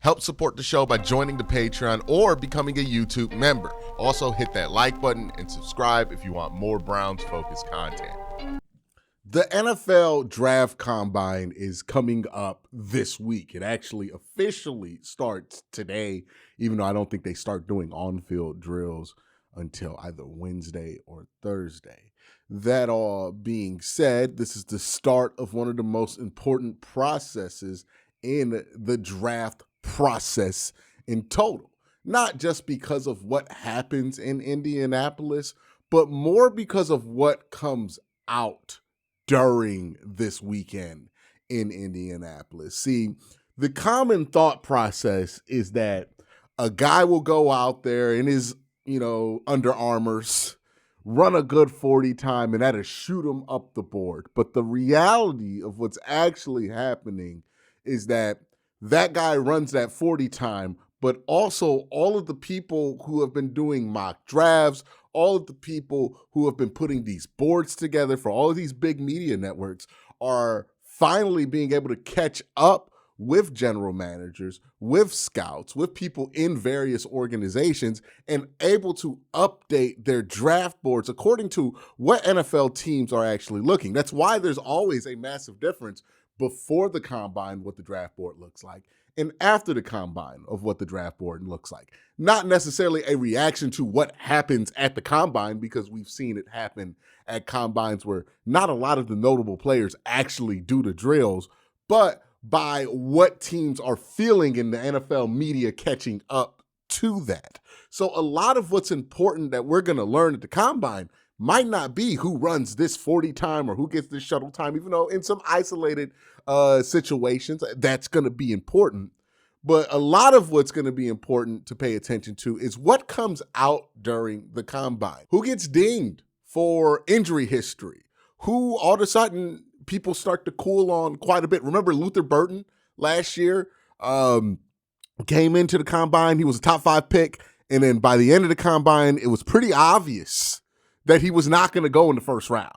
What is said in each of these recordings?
Help support the show by joining the Patreon or becoming a YouTube member. Also, hit that like button and subscribe if you want more Browns-focused content. The NFL Draft Combine is coming up this week. It actually officially starts today, even though I don't think they start doing on-field drills until either Wednesday or Thursday. That all being said, this is the start of one of the most important processes in the draft process in total. Not just because of what happens in Indianapolis, but more because of what comes out during this weekend in Indianapolis. See, the common thought process is that a guy will go out there in his, Under Armours, run a good 40 time, and that'll shoot him up the board. But the reality of what's actually happening is that guy runs that 40 time, but also all of the people who have been doing mock drafts, all of the people who have been putting these boards together for all of these big media networks are finally being able to catch up with general managers, with scouts, with people in various organizations, and able to update their draft boards according to what NFL teams are actually looking. That's why there's always a massive difference before the combine, what the draft board looks like, and after the combine of what the draft board looks like. Not necessarily a reaction to what happens at the combine, because we've seen it happen at combines where not a lot of the notable players actually do the drills, but by what teams are feeling in the NFL media catching up to that. So a lot of what's important that we're going to learn at the combine might not be who runs this 40 time or who gets this shuttle time, even though in some isolated situations that's going to be important. But a lot of what's going to be important to pay attention to is what comes out during the combine. Who gets dinged for injury history? Who all of a sudden people start to cool on quite a bit. Remember Luther Burton last year came into the combine. He was a top 5 pick. And then by the end of the combine, it was pretty obvious that he was not going to go in the first round.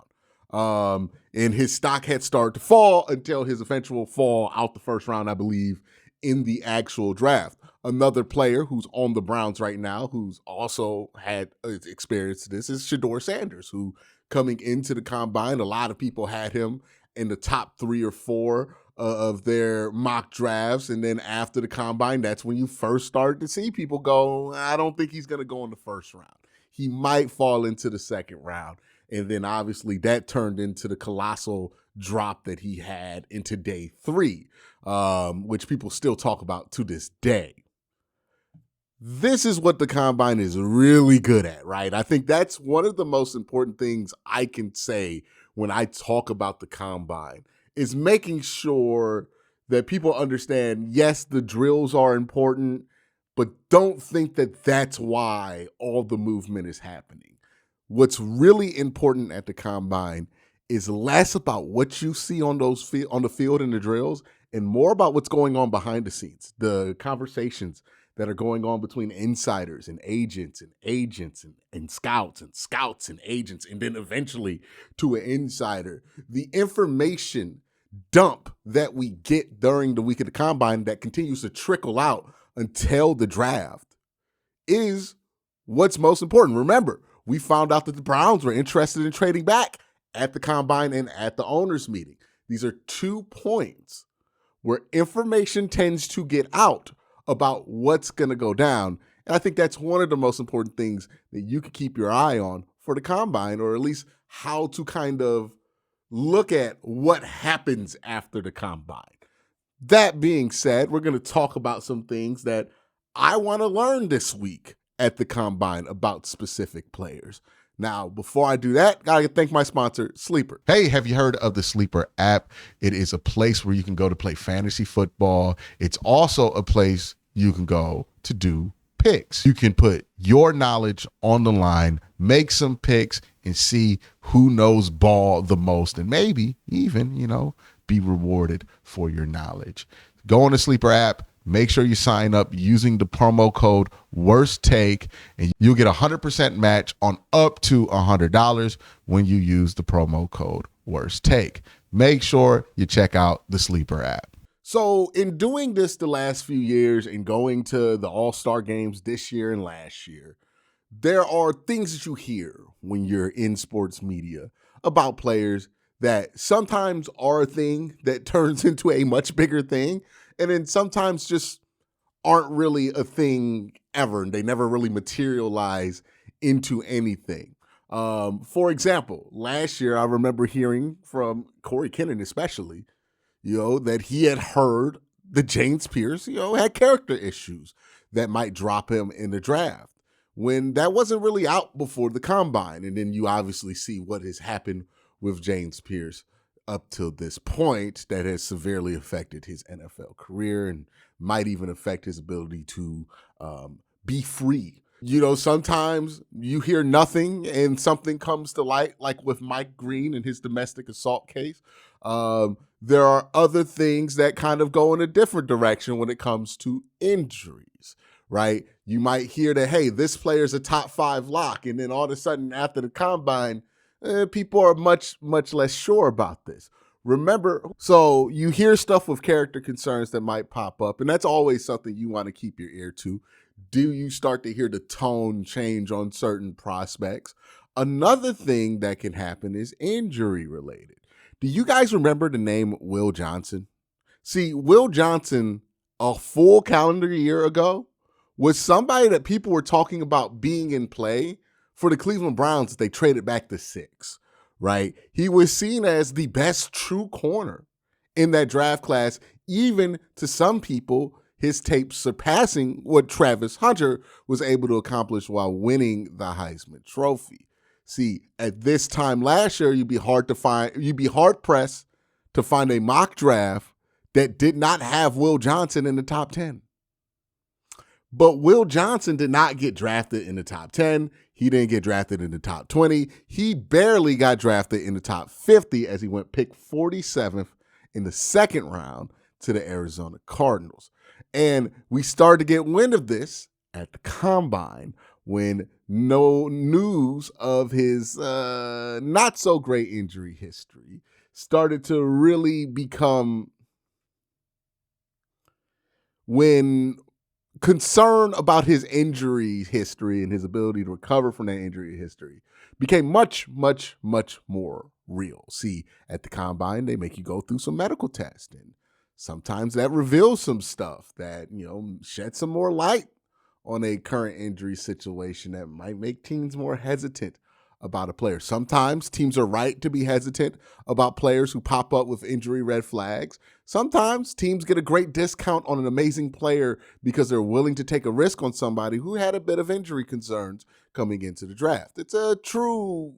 And his stock had started to fall until his eventual fall out the first round, I believe, in the actual draft. Another player who's on the Browns right now, who's also had experience this, is Shedeur Sanders, who coming into the combine, a lot of people had him in the top 3 or 4 of their mock drafts. And then after the combine, that's when you first started to see people go, I don't think he's going to go in the first round. He might fall into the second round. And then obviously that turned into the colossal drop that he had into day 3, which people still talk about to this day. This is what the combine is really good at, right? I think that's one of the most important things I can say when I talk about the combine is making sure that people understand, yes, the drills are important, but don't think that that's why all the movement is happening. What's really important at the combine is less about what you see on the field in the drills and more about what's going on behind the scenes, the conversations that are going on between insiders and agents and scouts and agents, and then eventually to an insider. The information dump that we get during the week of the combine that continues to trickle out until the draft is what's most important. Remember, we found out that the Browns were interested in trading back at the combine and at the owners' meeting. These are 2 points where information tends to get out about what's going to go down. And I think that's one of the most important things that you can keep your eye on for the combine, or at least how to kind of look at what happens after the combine. That being said, we're going to talk about some things that I want to learn this week at the combine about specific players. Now, before I do that, gotta thank my sponsor, Sleeper. Hey, have you heard of the Sleeper app? It is a place where you can go to play fantasy football. It's also a place you can go to do picks. You can put your knowledge on the line, make some picks, and see who knows ball the most, and maybe even, be rewarded for your knowledge. Go on the Sleeper app. Make sure you sign up using the promo code WORSTTAKE, and you'll get a 100% match on up to $100 when you use the promo code WORSTTAKE. Make sure you check out the Sleeper app. So, in doing this the last few years and going to the All-Star games this year and last year, there are things that you hear when you're in sports media about players that sometimes are a thing that turns into a much bigger thing, and then sometimes just aren't really a thing ever, and they never really materialize into anything. For example, last year I remember hearing from Corey Kinnon, especially, that he had heard that James Pierce, had character issues that might drop him in the draft when that wasn't really out before the combine. And then you obviously see what has happened with James Pierce up till this point that has severely affected his NFL career and might even affect his ability to be free. Sometimes you hear nothing and something comes to light, like with Mike Green and his domestic assault case. There are other things that kind of go in a different direction when it comes to injuries, right? You might hear that, hey, this player's a top 5 lock, and then all of a sudden after the combine, people are much, much less sure about this. Remember, so you hear stuff with character concerns that might pop up, and that's always something you want to keep your ear to. Do you start to hear the tone change on certain prospects? Another thing that can happen is injury related. Do you guys remember the name Will Johnson? See, Will Johnson, a full calendar year ago, was somebody that people were talking about being in play for the Cleveland Browns that they traded back to 6, right? He was seen as the best true corner in that draft class, even to some people, his tape surpassing what Travis Hunter was able to accomplish while winning the Heisman Trophy. See, at this time last year, you'd be hard pressed to find a mock draft that did not have Will Johnson in the top 10. But Will Johnson did not get drafted in the top 10. He didn't get drafted in the top 20. He barely got drafted in the top 50 as he went pick 47th in the second round to the Arizona Cardinals. And we started to get wind of this at the combine when no news of his not so great injury history started to really become, when concern about his injury history and his ability to recover from that injury history became much, much, much more real. See, at the combine, they make you go through some medical testing. Sometimes that reveals some stuff that, shed some more light on a current injury situation that might make teams more hesitant about a player. Sometimes teams are right to be hesitant about players who pop up with injury red flags. Sometimes teams get a great discount on an amazing player because they're willing to take a risk on somebody who had a bit of injury concerns coming into the draft. It's a true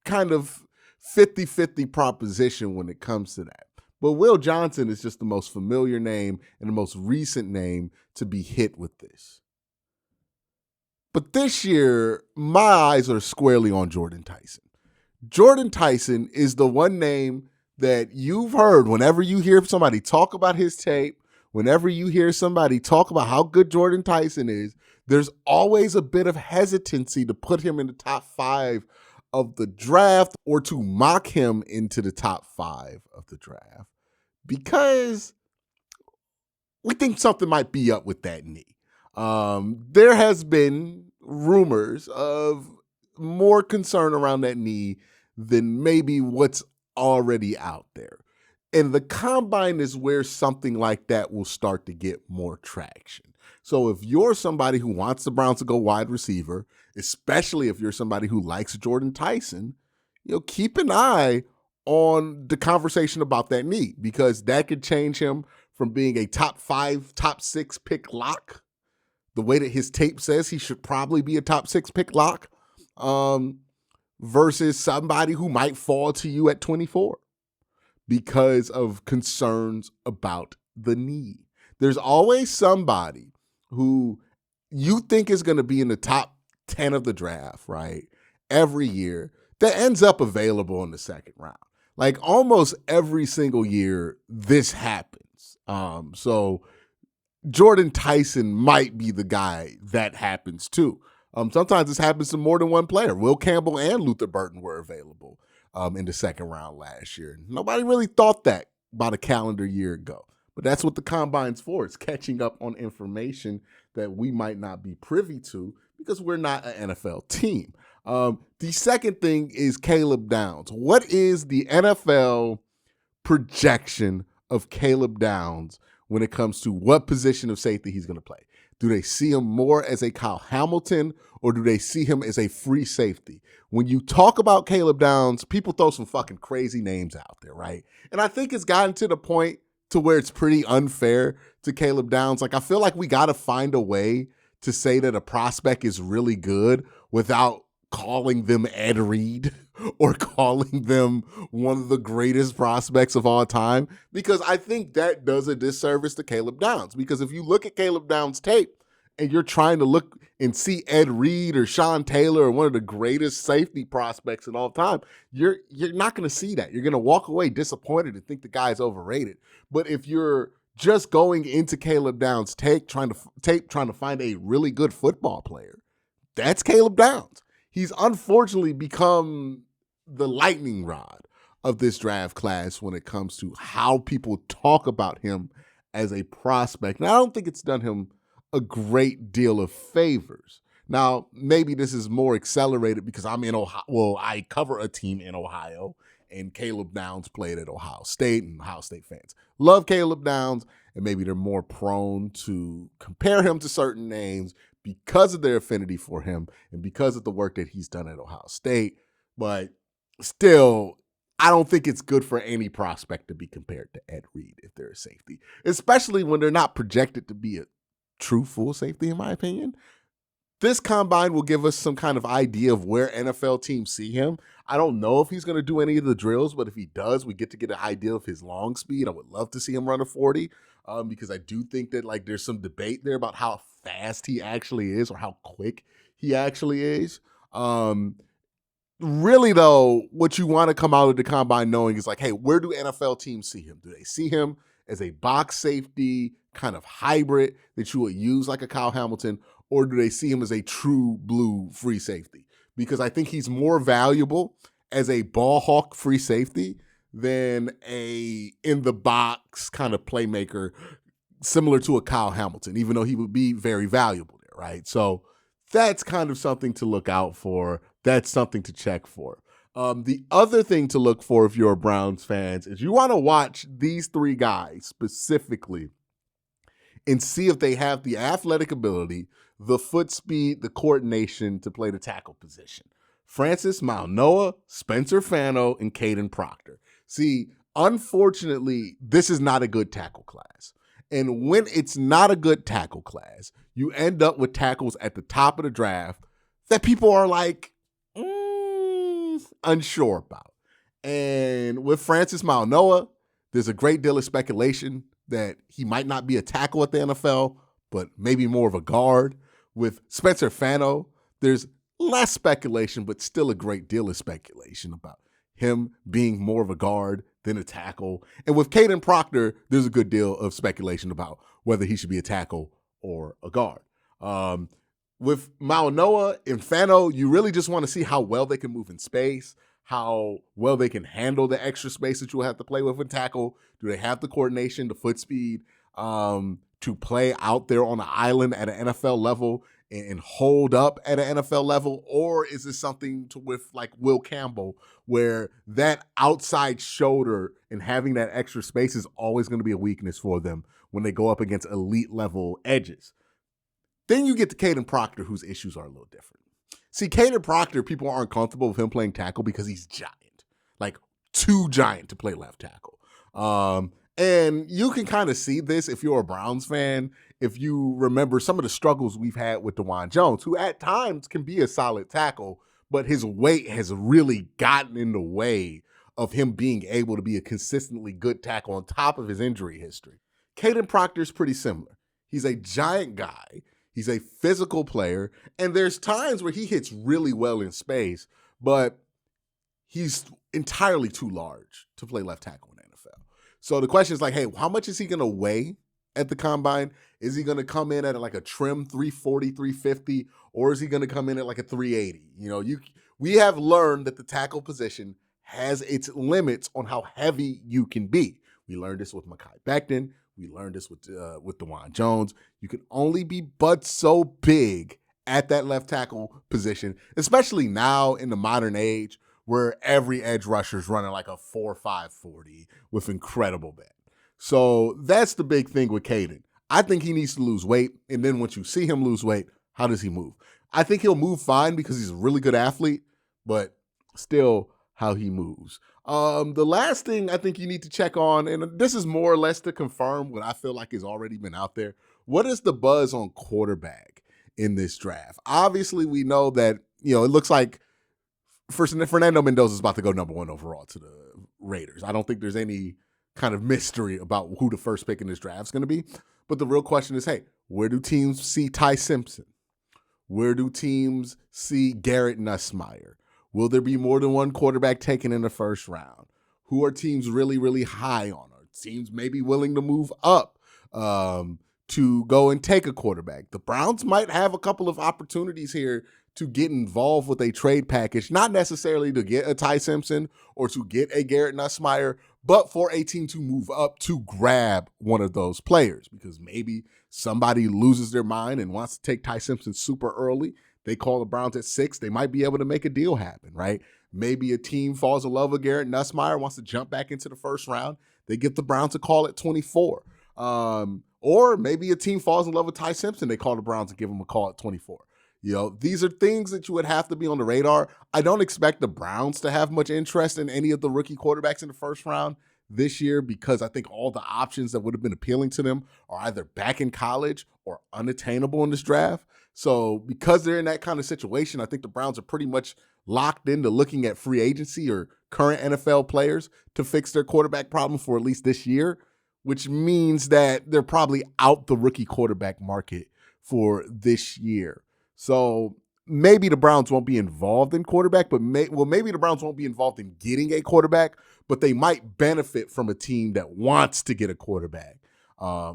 kind of 50-50 proposition when it comes to that. But Will Johnson is just the most familiar name and the most recent name to be hit with this. But this year, my eyes are squarely on Jordan Tyson. Jordan Tyson is the one name that you've heard whenever you hear somebody talk about his tape, whenever you hear somebody talk about how good Jordan Tyson is, there's always a bit of hesitancy to put him in the top 5 of the draft or to mock him into the top 5 of the draft because we think something might be up with that knee. There has been rumors of more concern around that knee than maybe what's already out there. And the combine is where something like that will start to get more traction. So if you're somebody who wants the Browns to go wide receiver, especially if you're somebody who likes Jordan Tyson, keep an eye on the conversation about that knee because that could change him from being a top 5, top 6 pick lock, the way that his tape says he should probably be a top 6 pick lock, versus somebody who might fall to you at 24 because of concerns about the knee. There's always somebody who you think is going to be in the top 10 of the draft, right, every year that ends up available in the second round. Like almost every single year, this happens. So Jordan Tyson might be the guy that happens too. Sometimes this happens to more than one player. Will Campbell and Luther Burton were available in the second round last year. Nobody really thought that about a calendar year ago. But that's what the combine's for. It's catching up on information that we might not be privy to because we're not an NFL team. The second thing is Caleb Downs. What is the NFL projection of Caleb Downs when it comes to what position of safety he's going to play? Do they see him more as a Kyle Hamilton or do they see him as a free safety? When you talk about Caleb Downs, people throw some fucking crazy names out there, right? And I think it's gotten to the point to where it's pretty unfair to Caleb Downs. Like, I feel like we got to find a way to say that a prospect is really good without calling them Ed Reed or calling them one of the greatest prospects of all time, because I think that does a disservice to Caleb Downs. Because if you look at Caleb Downs' tape and you're trying to look and see Ed Reed or Sean Taylor or one of the greatest safety prospects in all time, you're not going to see that. You're going to walk away disappointed and think the guy's overrated. But if you're just going into Caleb Downs' tape trying to find a really good football player, that's Caleb Downs. He's unfortunately become the lightning rod of this draft class when it comes to how people talk about him as a prospect. Now, I don't think it's done him a great deal of favors. Now, maybe this is more accelerated because I'm in Ohio. Well, I cover a team in Ohio, and Caleb Downs played at Ohio State, and Ohio State fans love Caleb Downs, and maybe they're more prone to compare him to certain names because of their affinity for him and because of the work that he's done at Ohio State. But still, I don't think it's good for any prospect to be compared to Ed Reed if they're a safety, especially when they're not projected to be a true full safety, in my opinion. This combine will give us some kind of idea of where NFL teams see him. I don't know if he's going to do any of the drills, but if he does, we get to get an idea of his long speed. I would love to see him run a 40 because I do think that like there's some debate there about how fast he actually is or how quick he actually is. Really, though, what you want to come out of the combine knowing is like, hey, where do NFL teams see him? Do they see him as a box safety kind of hybrid that you would use like a Kyle Hamilton, or do they see him as a true blue free safety? Because I think he's more valuable as a ball hawk free safety than a in the box kind of playmaker similar to a Kyle Hamilton, even though he would be very valuable there, right? So that's kind of something to look out for. That's something to check for. The other thing to look for if you're a Browns fans is you want to watch these three guys specifically and see if they have the athletic ability, the foot speed, the coordination to play the tackle position. Francis Mauigoa, Spencer Fano, and Caden Proctor. See, unfortunately, this is not a good tackle class. And when it's not a good tackle class, you end up with tackles at the top of the draft that people are like, unsure about. And with Francis Mauigoa, there's a great deal of speculation that he might not be a tackle at the NFL, but maybe more of a guard. With Spencer Fano, there's less speculation, but still a great deal of speculation about him being more of a guard than a tackle. And with Caden Proctor, there's a good deal of speculation about whether he should be a tackle or a guard. With Mauigoa and Fano, you really just want to see how well they can move in space, how well they can handle the extra space that you'll have to play with in tackle. Do they have the coordination, the foot speed to play out there on the island at an NFL level and hold up at an NFL level? Or is this something with like Will Campbell where that outside shoulder and having that extra space is always going to be a weakness for them when they go up against elite level edges? Then you get to Caden Proctor, whose issues are a little different. See, Caden Proctor, people aren't comfortable with him playing tackle because he's giant, like too giant to play left tackle. And you can kind of see this if you're a Browns fan, if you remember some of the struggles we've had with DeJuan Jones, who at times can be a solid tackle, but his weight has really gotten in the way of him being able to be a consistently good tackle on top of his injury history. Caden Proctor is pretty similar. He's a giant guy. He's a physical player, and there's times where he hits really well in space, but he's entirely too large to play left tackle in the NFL. So the question is like, hey, how much is he going to weigh at the combine? Is he going to come in at like a trim 340, 350, or is he going to come in at like a 380? You know, we have learned that the tackle position has its limits on how heavy you can be. We learned this with Mekhi Becton. We learned this with DeJuan Jones. You can only be but so big at that left tackle position, especially now in the modern age where every edge rusher is running like a 4.5 40 with incredible bend. So that's the big thing with Caden. I think he needs to lose weight. And then once you see him lose weight, how does he move? I think he'll move fine because he's a really good athlete, but still how he moves. The last thing I think you need to check on, and this is more or less to confirm what I feel like has already been out there. What is the buzz on quarterback in this draft? Obviously, we know that, it looks like Fernando Mendoza is about to go number 1 overall to the Raiders. I don't think there's any kind of mystery about who the first pick in this draft is going to be. But the real question is, hey, where do teams see Ty Simpson? Where do teams see Garrett Nussmeier? Will there be more than one quarterback taken in the first round? Who are teams really, really high on? Are teams maybe willing to move up to go and take a quarterback? The Browns might have a couple of opportunities here to get involved with a trade package, not necessarily to get a Ty Simpson or to get a Garrett Nussmeier, but for a team to move up to grab one of those players, because maybe somebody loses their mind and wants to take Ty Simpson super early. They call the Browns at 6. They might be able to make a deal happen, right? Maybe a team falls in love with Garrett Nussmeier, wants to jump back into the first round. They get the Browns a call at 24. Or maybe a team falls in love with Ty Simpson. They call the Browns and give him a call at 24. These are things that you would have to be on the radar. I don't expect the Browns to have much interest in any of the rookie quarterbacks in the first round this year, because I think all the options that would have been appealing to them are either back in college or unattainable in this draft. So because they're in that kind of situation, I think the Browns are pretty much locked into looking at free agency or current NFL players to fix their quarterback problem for at least this year, which means that they're probably out the rookie quarterback market for this year. So maybe the Browns won't be involved in quarterback, but maybe the Browns won't be involved in getting a quarterback, but they might benefit from a team that wants to get a quarterback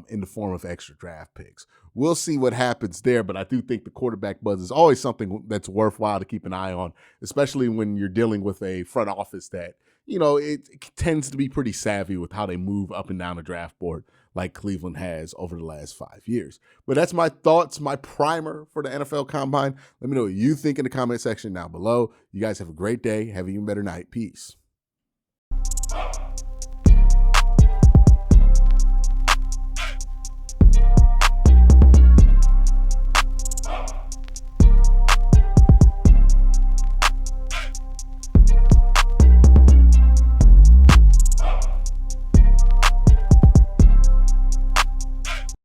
in the form of extra draft picks. We'll see what happens there, but I do think the quarterback buzz is always something that's worthwhile to keep an eye on, especially when you're dealing with a front office that, it tends to be pretty savvy with how they move up and down the draft board, like Cleveland has over the last 5 years. But that's my thoughts, my primer for the NFL Combine. Let me know what you think in the comment section down below. You guys have a great day. Have an even better night. Peace.